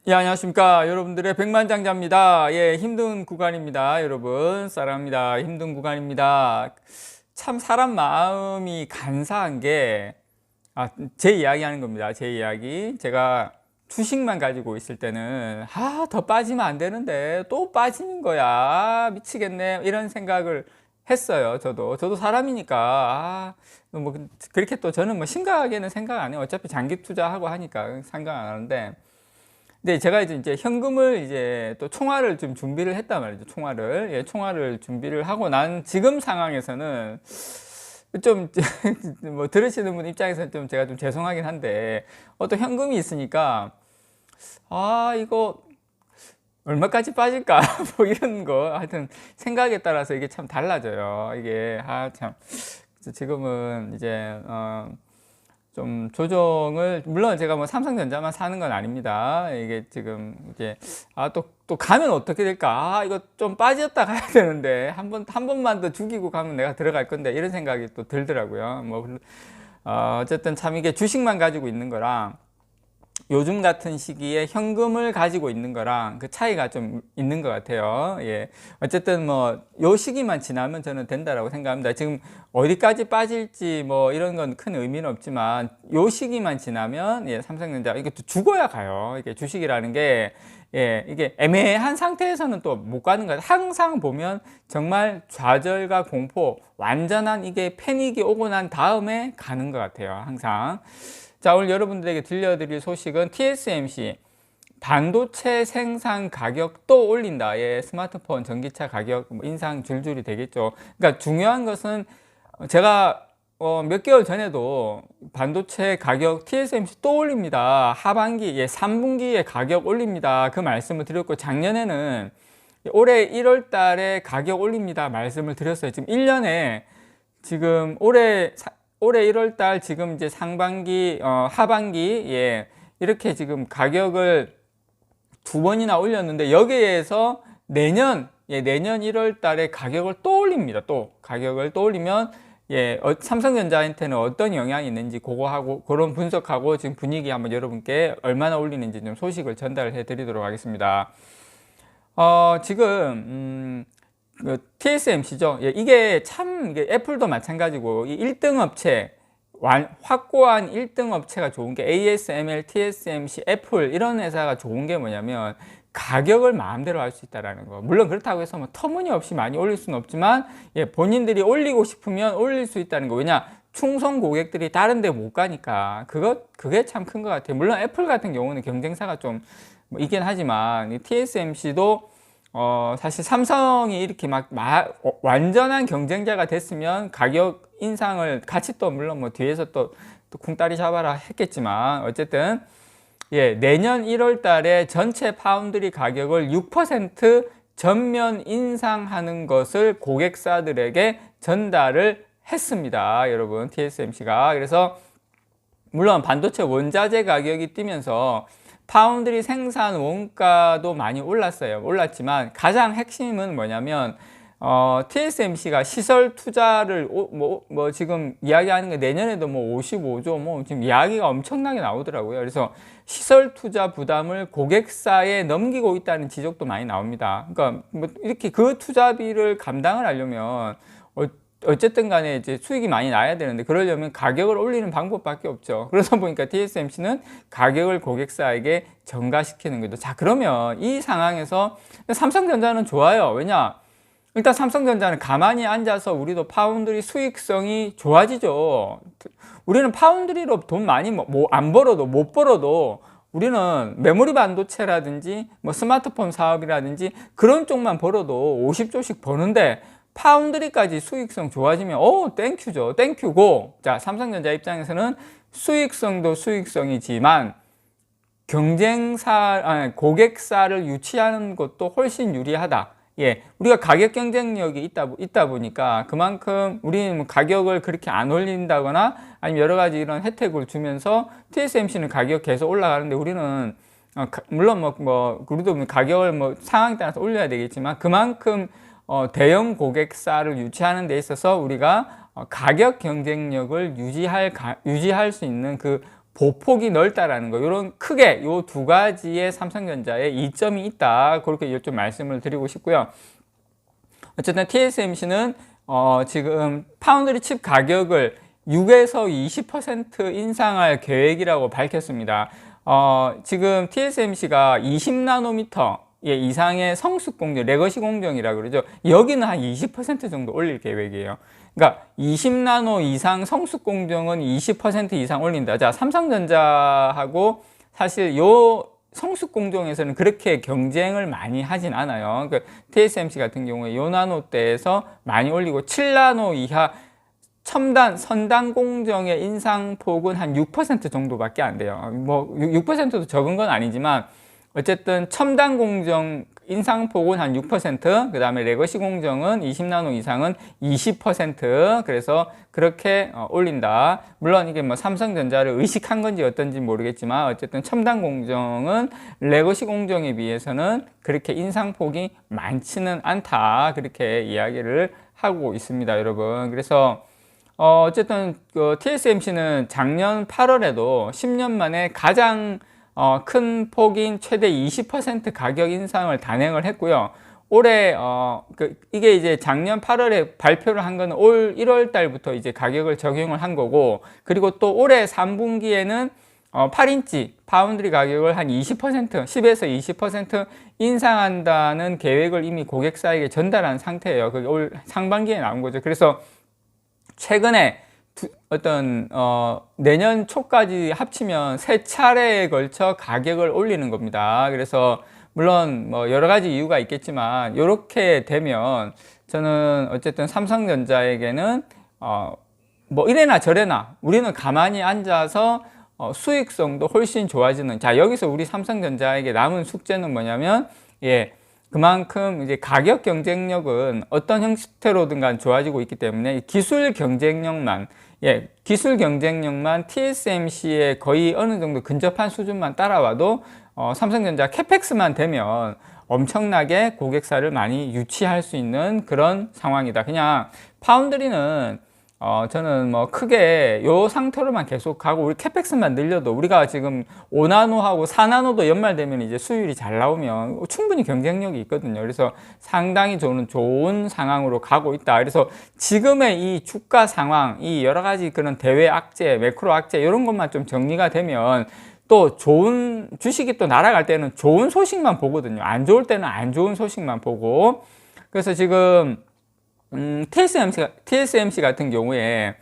예, 안녕하십니까. 여러분들의 백만장자입니다. 예, 힘든 구간입니다. 여러분, 사랑합니다. 힘든 구간입니다. 참, 사람 마음이 간사한 게, 제 이야기 하는 겁니다. 제 이야기. 제가 주식만 가지고 있을 때는, 더 빠지면 안 되는데, 또 빠지는 거야. 미치겠네. 이런 생각을 했어요. 저도 사람이니까. 그렇게 또 저는 뭐 심각하게는 생각 안 해요. 어차피 장기 투자하고 하니까 생각 안 하는데. 근데 제가 이제 현금을 이제 또 총알을 좀 준비를 했단 말이죠. 총알을. 예, 총알을 준비를 하고 난 지금 상황에서는 좀, 뭐, 들으시는 분 입장에서는 좀 제가 좀 죄송하긴 한데, 어떤 현금이 있으니까, 이거, 얼마까지 빠질까? 뭐 이런 거. 하여튼, 생각에 따라서 이게 참 달라져요. 이게, 참. 그래서 지금은 이제, 좀 조정을, 물론 제가 뭐 삼성전자만 사는 건 아닙니다. 이게 지금 이제 또 가면 어떻게 될까? 이거 좀 빠졌다 가야 되는데 한 번만 더 죽이고 가면 내가 들어갈 건데 이런 생각이 또 들더라고요. 어쨌든 참 이게 주식만 가지고 있는 거랑 요즘 같은 시기에 현금을 가지고 있는 거랑 그 차이가 좀 있는 것 같아요. 예. 어쨌든 뭐, 요 시기만 지나면 저는 된다라고 생각합니다. 지금 어디까지 빠질지 뭐 이런 건 큰 의미는 없지만, 요 시기만 지나면, 예, 삼성전자, 이게 또 죽어야 가요. 이게 주식이라는 게, 예, 이게 애매한 상태에서는 또 못 가는 거예요. 항상 보면 정말 좌절과 공포, 완전한 이게 패닉이 오고 난 다음에 가는 것 같아요. 항상. 자, 오늘 여러분들에게 들려드릴 소식은 TSMC 반도체 생산 가격 또 올린다. 예, 스마트폰, 전기차 가격 인상 줄줄이 되겠죠. 그러니까 중요한 것은 제가 몇 개월 전에도 반도체 가격 TSMC 또 올립니다. 하반기, 예, 3분기에 가격 올립니다. 그 말씀을 드렸고, 작년에는 올해 1월 달에 가격 올립니다. 말씀을 드렸어요. 지금 1년에 지금 올해 1월 달 지금 이제 상반기, 하반기, 예, 이렇게 지금 가격을 두 번이나 올렸는데 여기에서 내년 1월 달에 가격을 또 올립니다. 또 가격을 또 올리면 예, 삼성전자한테는 어떤 영향이 있는지 그거 하고 그런 분석하고 지금 분위기 한번 여러분께 얼마나 올리는지 좀 소식을 전달해 드리도록 하겠습니다. 지금 그 TSMC죠. 예, 이게 참 애플도 마찬가지고 이 1등 업체 확고한 1등 업체가 좋은 게 ASML, TSMC, 애플 이런 회사가 좋은 게 뭐냐면 가격을 마음대로 할 수 있다라는 거. 물론 그렇다고 해서 뭐 터무니없이 많이 올릴 수는 없지만 예, 본인들이 올리고 싶으면 올릴 수 있다는 거. 왜냐? 충성 고객들이 다른 데 못 가니까 그게 참 큰 것 같아요. 물론 애플 같은 경우는 경쟁사가 좀 있긴 하지만 이 TSMC도 사실 삼성이 이렇게 완전한 경쟁자가 됐으면 가격 인상을 같이 또 물론 뭐 뒤에서 또 쿵따리 잡아라 했겠지만 어쨌든 예, 내년 1월 달에 전체 파운드리 가격을 6% 전면 인상하는 것을 고객사들에게 전달을 했습니다. 여러분, TSMC가. 그래서 물론 반도체 원자재 가격이 뛰면서 파운드리 생산 원가도 많이 올랐지만 가장 핵심은 뭐냐면 TSMC가 시설 투자를 지금 이야기하는 게 내년에도 뭐 55조 지금 이야기가 엄청나게 나오더라고요. 그래서 시설 투자 부담을 고객사에 넘기고 있다는 지적도 많이 나옵니다. 그러니까 뭐 이렇게 그 투자비를 감당을 하려면 어쨌든 간에 이제 수익이 많이 나야 되는데 그러려면 가격을 올리는 방법밖에 없죠. 그러다 보니까 TSMC는 가격을 고객사에게 전가시키는 거죠. 자, 그러면 이 상황에서 삼성전자는 좋아요. 왜냐? 일단 삼성전자는 가만히 앉아서 우리도 파운드리 수익성이 좋아지죠. 우리는 파운드리로 돈 많이 안 벌어도 못 벌어도 우리는 메모리 반도체라든지 뭐 스마트폰 사업이라든지 그런 쪽만 벌어도 50조씩 버는데 파운드리까지 수익성 좋아지면 땡큐죠. 땡큐고. 자, 삼성전자 입장에서는 수익성도 수익성이지만 고객사를 유치하는 것도 훨씬 유리하다. 예, 우리가 가격 경쟁력이 있다 보니까 그만큼 우리는 뭐 가격을 그렇게 안 올린다거나 아니면 여러 가지 이런 혜택을 주면서 TSMC는 가격 계속 올라가는데 우리는 물론 우리도 가격을 가격에 따라서 올려야 되겠지만 그만큼 대형 고객사를 유치하는 데 있어서 우리가 가격 경쟁력을 유지할 수 있는 그 보폭이 넓다라는 거, 이런 크게 요 두 가지의 삼성전자의 이점이 있다. 그렇게 좀 말씀을 드리고 싶고요. 어쨌든 TSMC는 지금 파운드리 칩 가격을 6에서 20% 인상할 계획이라고 밝혔습니다. 지금 TSMC가 20나노미터 이상의 성숙 공정, 레거시 공정이라고 그러죠. 여기는 한 20% 정도 올릴 계획이에요. 그러니까 20나노 이상 성숙 공정은 20% 이상 올린다. 자, 삼성전자하고 사실 요 성숙 공정에서는 그렇게 경쟁을 많이 하진 않아요. 그러니까 TSMC 같은 경우에 요 나노대에서 많이 올리고 7나노 이하 첨단 선단 공정의 인상폭은 한 6% 정도밖에 안 돼요. 뭐 6%도 적은 건 아니지만 어쨌든 첨단 공정 인상폭은 한 6%, 그 다음에 레거시 공정은 20나노 이상은 20%, 그래서 그렇게 올린다. 물론 이게 뭐 삼성전자를 의식한 건지 어떤지 모르겠지만 어쨌든 첨단 공정은 레거시 공정에 비해서는 그렇게 인상폭이 많지는 않다. 그렇게 이야기를 하고 있습니다, 여러분. 그래서 어쨌든 TSMC는 작년 8월에도 10년 만에 가장 큰 폭인 최대 20% 가격 인상을 단행을 했고요. 올해 이게 이제 작년 8월에 발표를 한 거는 올 1월 달부터 이제 가격을 적용을 한 거고, 그리고 또 올해 3분기에는 8인치 파운드리 가격을 한 20%, 10에서 20% 인상한다는 계획을 이미 고객사에게 전달한 상태예요. 그게 올 상반기에 나온 거죠. 그래서 최근에 내년 초까지 합치면 3차례에 걸쳐 가격을 올리는 겁니다. 그래서 물론 뭐 여러 가지 이유가 있겠지만 이렇게 되면 저는 어쨌든 삼성전자에게는 뭐 이래나 저래나 우리는 가만히 앉아서 수익성도 훨씬 좋아지는, 자, 여기서 우리 삼성전자에게 남은 숙제는 뭐냐면, 그만큼 이제 가격 경쟁력은 어떤 형태로든 간 좋아지고 있기 때문에 기술 경쟁력만 TSMC에 거의 어느 정도 근접한 수준만 따라와도 삼성전자 캐펙스만 되면 엄청나게 고객사를 많이 유치할 수 있는 그런 상황이다. 그냥 파운드리는 저는 뭐 크게 요 상태로만 계속 가고 우리 캐펙스만 늘려도, 우리가 지금 5나노하고 4나노도 연말되면 이제 수율이 잘 나오면 충분히 경쟁력이 있거든요. 그래서 상당히 저는 좋은 상황으로 가고 있다. 그래서 지금의 이 주가 상황, 이 여러 가지 그런 대외 악재, 매크로 악재 이런 것만 좀 정리가 되면 또 좋은 주식이 또 날아갈 때는 좋은 소식만 보거든요. 안 좋을 때는 안 좋은 소식만 보고. 그래서 지금 TSMC 같은 경우에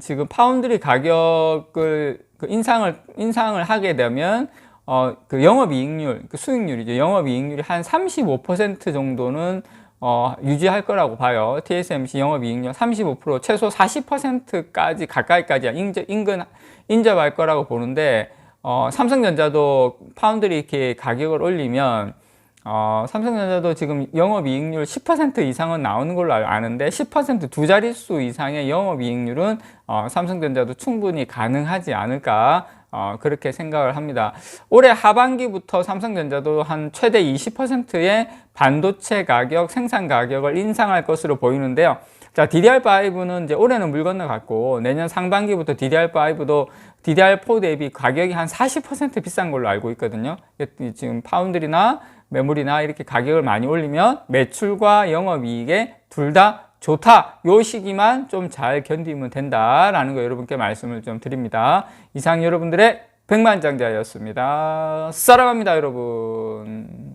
지금 파운드리 가격을 인상을 하게 되면 그 영업이익률, 그 수익률이죠. 영업이익률이 한 35% 정도는 유지할 거라고 봐요. TSMC 영업이익률 35%, 최소 40%까지 가까이까지 인접할 거라고 보는데, 삼성전자도 파운드리 이렇게 가격을 올리면 삼성전자도 지금 영업이익률 10% 이상은 나오는 걸로 아는데 10% 두 자릿수 이상의 영업이익률은 삼성전자도 충분히 가능하지 않을까, 그렇게 생각을 합니다. 올해 하반기부터 삼성전자도 한 최대 20%의 반도체 가격, 생산 가격을 인상할 것으로 보이는데요. 자, DDR5는 이제 올해는 물 건너갔고 내년 상반기부터 DDR5도 DDR4 대비 가격이 한 40% 비싼 걸로 알고 있거든요. 지금 파운드리나 메모리나 이렇게 가격을 많이 올리면 매출과 영업이익에 둘 다 좋다. 요 시기만 좀 잘 견디면 된다라는 거 여러분께 말씀을 좀 드립니다. 이상 여러분들의 백만장자였습니다. 사랑합니다, 여러분.